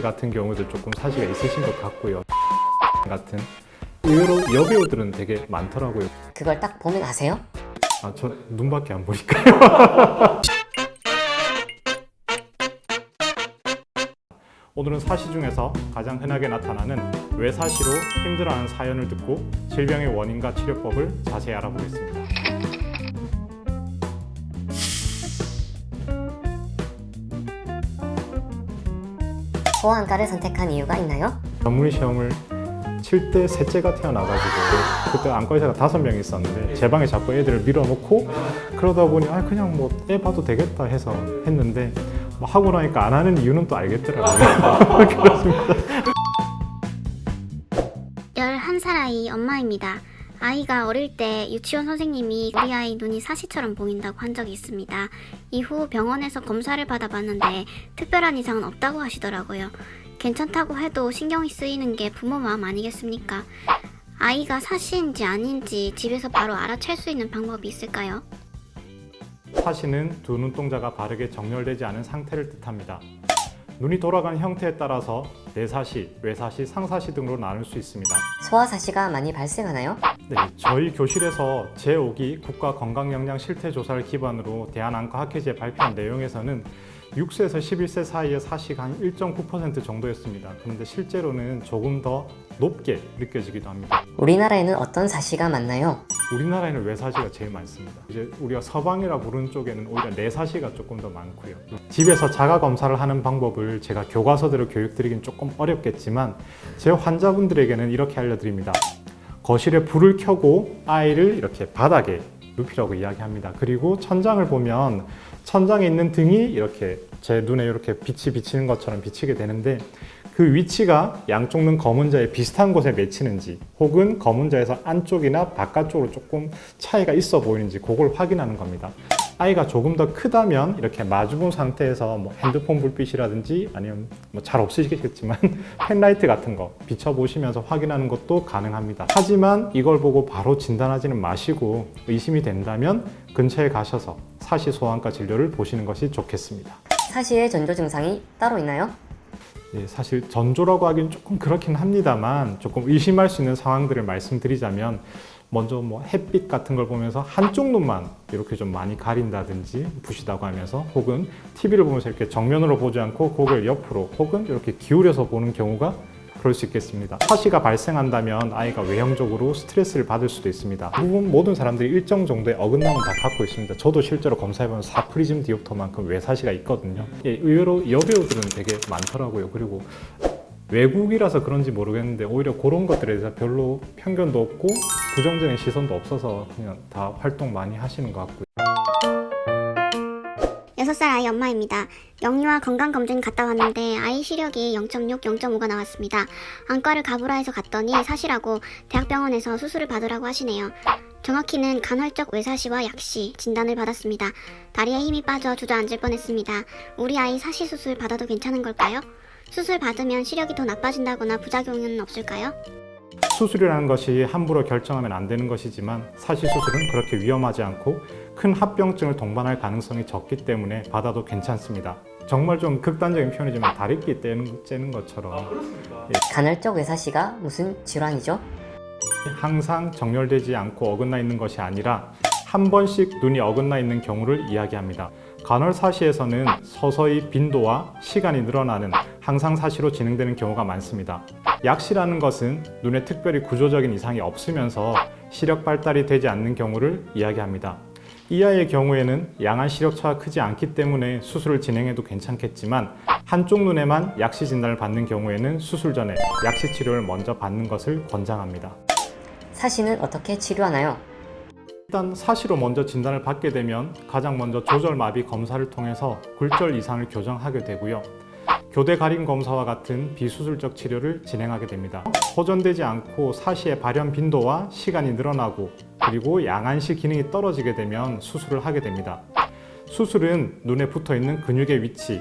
같은 경우도 조금 사시가 있으신 것 같고요. 같은 의외로 여배우들은 되게 많더라고요. 그걸 딱 보면 아세요? 저 눈밖에 안 보니까요. 오늘은 사시 중에서 가장 흔하게 나타나는 외사시로 힘들어하는 사연을 듣고 질병의 원인과 치료법을 자세히 알아보겠습니다. 소아안과를 선택한 이유가 있나요? 전문의 시험을 칠 때 셋째가 태어나가지고 그때 안과 의사가 5명이 있었는데 제 방에 자꾸 애들을 밀어놓고 그러다 보니 그냥 뭐 애 봐도 되겠다 해서 했는데 하고 나니까 안 하는 이유는 또 알겠더라고요. 그렇습니다. 11살 아이 엄마입니다. 아이가 어릴 때 유치원 선생님이 우리 아이 눈이 사시처럼 보인다고 한 적이 있습니다. 이후 병원에서 검사를 받아봤는데 특별한 이상은 없다고 하시더라고요. 괜찮다고 해도 신경이 쓰이는 게 부모 마음 아니겠습니까? 아이가 사시인지 아닌지 집에서 바로 알아챌 수 있는 방법이 있을까요? 사시는 두 눈동자가 바르게 정렬되지 않은 상태를 뜻합니다. 눈이 돌아가는 형태에 따라서 내사시, 외사시, 상사시 등으로 나눌 수 있습니다. 소아사시가 많이 발생하나요? 네, 저희 교실에서 제5기 국가건강영양실태조사를 기반으로 대한안과학회지에 발표한 내용에서는 6세에서 11세 사이의 사시가 한 1.9% 정도였습니다. 그런데 실제로는 조금 더 높게 느껴지기도 합니다. 우리나라에는 어떤 사시가 많나요? 우리나라에는 외사시가 제일 많습니다. 이제 우리가 서방이라 부르는 쪽에는 오히려 내사시가 조금 더 많고요. 집에서 자가 검사를 하는 방법을 제가 교과서대로 교육드리긴 조금 어렵겠지만 제 환자분들에게는 이렇게 알려드립니다. 거실에 불을 켜고 아이를 이렇게 바닥에 눕히라고 이야기합니다. 그리고 천장을 보면 천장에 있는 등이 이렇게 제 눈에 이렇게 빛이 비치는 것처럼 비치게 되는데 그 위치가 양쪽 눈 검은자에 비슷한 곳에 맺히는지 혹은 검은자에서 안쪽이나 바깥쪽으로 조금 차이가 있어 보이는지 그걸 확인하는 겁니다. 아이가 조금 더 크다면 이렇게 마주본 상태에서 뭐 핸드폰 불빛이라든지 아니면 뭐 잘 없으시겠지만 펜라이트 같은 거 비춰보시면서 확인하는 것도 가능합니다. 하지만 이걸 보고 바로 진단하지는 마시고 의심이 된다면 근처에 가셔서 사시 소아안과 진료를 보시는 것이 좋겠습니다. 사시의 전조 증상이 따로 있나요? 예, 사실 전조라고 하긴 조금 그렇긴 합니다만 조금 의심할 수 있는 상황들을 말씀드리자면 먼저 뭐 햇빛 같은 걸 보면서 한쪽 눈만 이렇게 좀 많이 가린다든지 부시다고 하면서 혹은 TV를 보면서 이렇게 정면으로 보지 않고 고개를 옆으로 혹은 이렇게 기울여서 보는 경우가 그럴 수 있겠습니다. 사시가 발생한다면 아이가 외형적으로 스트레스를 받을 수도 있습니다. 대부분 모든 사람들이 일정 정도의 어긋남은 다 갖고 있습니다. 저도 실제로 검사해보면 4프리즘 디옵터만큼 외사시가 있거든요. 예, 의외로 여배우들은 되게 많더라고요. 그리고 외국이라서 그런지 모르겠는데 오히려 그런 것들에 대해서 별로 편견도 없고 부정적인 시선도 없어서 그냥 다 활동 많이 하시는 것 같고요. 6살 아이 엄마입니다. 영유아 건강검진 갔다 왔는데 아이 시력이 0.6, 0.5가 나왔습니다. 안과를 가보라 해서 갔더니 사시라고 대학병원에서 수술을 받으라고 하시네요. 정확히는 간헐적 외사시와 약시 진단을 받았습니다. 다리에 힘이 빠져 주저앉을 뻔했습니다. 우리 아이 사시 수술 받아도 괜찮은 걸까요? 수술 받으면 시력이 더 나빠진다거나 부작용은 없을까요? 수술이라는 것이 함부로 결정하면 안 되는 것이지만 사시 수술은 그렇게 위험하지 않고 큰 합병증을 동반할 가능성이 적기 때문에 받아도 괜찮습니다. 정말 좀 극단적인 표현이지만 다리끼 째는 것처럼 간헐적 외사시가 무슨 질환이죠? 항상 정렬되지 않고 어긋나 있는 것이 아니라 한 번씩 눈이 어긋나 있는 경우를 이야기합니다. 간헐사시에서는 서서히 빈도와 시간이 늘어나는 항상사시로 진행되는 경우가 많습니다. 약시라는 것은 눈에 특별히 구조적인 이상이 없으면서 시력 발달이 되지 않는 경우를 이야기합니다. 이 아이의 경우에는 양한 시력차가 크지 않기 때문에 수술을 진행해도 괜찮겠지만 한쪽 눈에만 약시 진단을 받는 경우에는 수술 전에 약시 치료를 먼저 받는 것을 권장합니다. 사시는 어떻게 치료하나요? 일단 사시로 먼저 진단을 받게 되면 가장 먼저 조절마비 검사를 통해서 굴절 이상을 교정하게 되고요. 교대 가림 검사와 같은 비수술적 치료를 진행하게 됩니다. 호전되지 않고 사시의 발현 빈도와 시간이 늘어나고 그리고 양안시 기능이 떨어지게 되면 수술을 하게 됩니다. 수술은 눈에 붙어 있는 근육의 위치,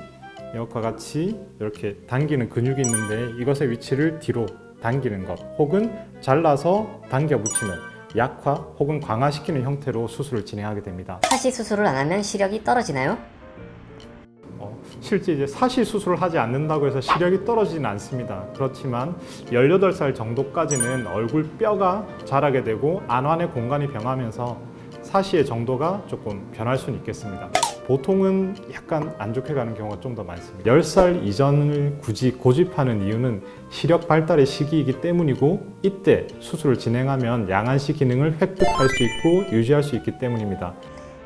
이것과 같이 이렇게 당기는 근육이 있는데 이것의 위치를 뒤로 당기는 것 혹은 잘라서 당겨 붙이는 약화 혹은 강화시키는 형태로 수술을 진행하게 됩니다. 사시 수술을 안 하면 시력이 떨어지나요? 실제 이제 사시 수술을 하지 않는다고 해서 시력이 떨어지진 않습니다. 그렇지만 18살 정도까지는 얼굴 뼈가 자라게 되고 안환의 공간이 변하면서 사시의 정도가 조금 변할 수는 있겠습니다. 보통은 약간 안 좋게 가는 경우가 좀 더 많습니다. 10살 이전을 굳이 고집하는 이유는 시력 발달의 시기이기 때문이고 이때 수술을 진행하면 양안시 기능을 획득할 수 있고 유지할 수 있기 때문입니다.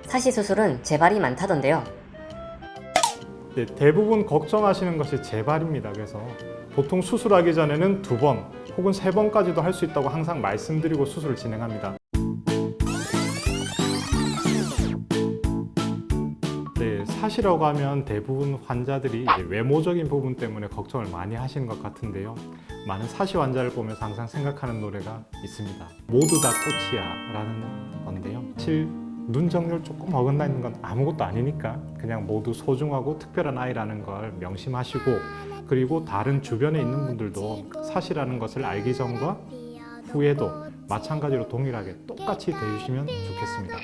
사시 수술은 재발이 많다던데요. 네, 대부분 걱정하시는 것이 재발입니다. 그래서 보통 수술하기 전에는 2번 혹은 3번까지도 할 수 있다고 항상 말씀드리고 수술을 진행합니다. 네, 사시라고 하면 대부분 환자들이 이제 외모적인 부분 때문에 걱정을 많이 하시는 것 같은데요. 많은 사시 환자를 보면서 항상 생각하는 노래가 있습니다. 모두 다 꽃이야 라는 건데요. 사실 눈 정렬 조금 어긋나 있는 건 아무것도 아니니까 그냥 모두 소중하고 특별한 아이라는 걸 명심하시고, 그리고 다른 주변에 있는 분들도 사시라는 것을 알기 전과 후에도 마찬가지로 동일하게 똑같이 대해주시면 좋겠습니다.